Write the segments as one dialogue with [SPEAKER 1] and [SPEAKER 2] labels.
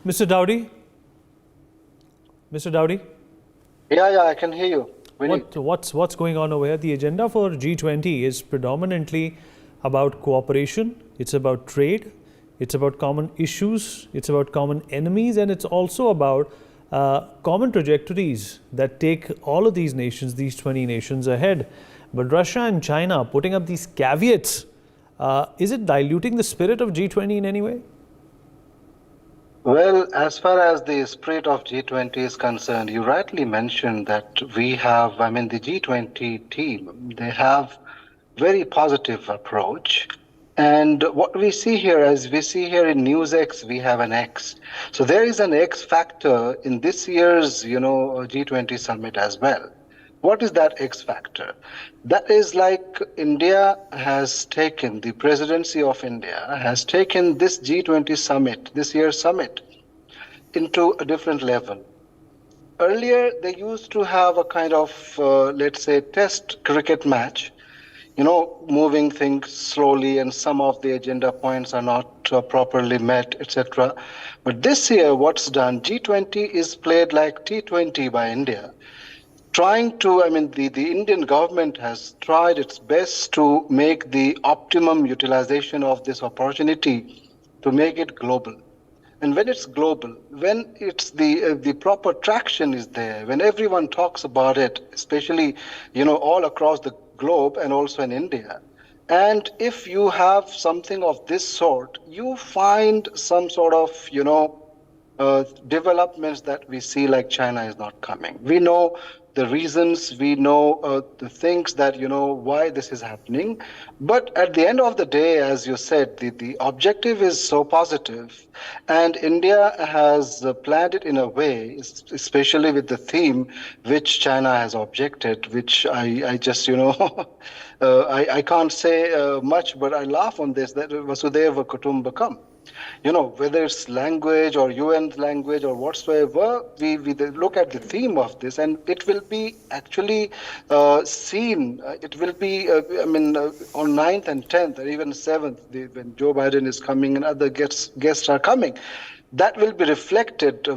[SPEAKER 1] Mr. Daudi? Mr. Daudi?
[SPEAKER 2] Yeah, I can hear you.
[SPEAKER 1] What's going on over here? The agenda for G20 is predominantly about cooperation, it's about trade, it's about common issues, it's about common enemies, and it's also about common trajectories that take all of these nations, these 20 nations ahead. But Russia and China putting up these caveats, is it diluting the spirit of G20 in any way?
[SPEAKER 2] Well, as far as the spirit of G20 is concerned, you rightly mentioned that we have, the G20 team, they have very positive approach. And what we see here, as we see here in NewsX, we have an X. So there is an X factor in this year's, G20 summit as well. What is that X factor? That is like India has taken, the presidency of India has taken this G20 summit, this year's summit, into a different level. Earlier, they used to have a kind of, let's say, test cricket match, moving things slowly, and some of the agenda points are not properly met, etc. But this year, what's done, G20 is played like T20 by India. Trying to, the Indian government has tried its best to make the optimum utilization of this opportunity to make it global. And when it's global, when it's the proper traction is there, when everyone talks about it, especially, all across the globe and also in India. And if you have something of this sort, you find some sort of, developments that we see, like China is not coming. We know the reasons, we know the things that, why this is happening. But at the end of the day, as you said, the objective is so positive, and India has planned it in a way, especially with the theme, which China has objected, which I just, I can't say much, but I laugh on this, that Vasudhaiva Kutumbakam. Whether it's language or UN language or whatsoever, we look at the theme of this, and it will be actually seen. It will be, on 9th and 10th, or even 7th, when Joe Biden is coming and other guests are coming. That will be reflected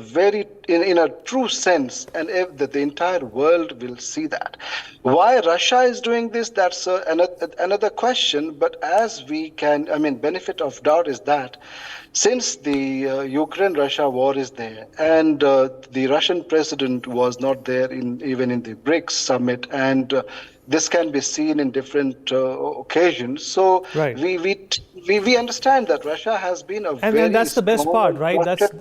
[SPEAKER 2] in a true sense, and the entire world will see that. Why Russia is doing this, that's another question. But as we can, benefit of doubt is that since the Ukraine-Russia war is there, and the Russian president was not there even in the BRICS summit, and this can be seen in different occasions. So
[SPEAKER 1] right.
[SPEAKER 2] we understand that Russia has been a very
[SPEAKER 1] that's the best part, right?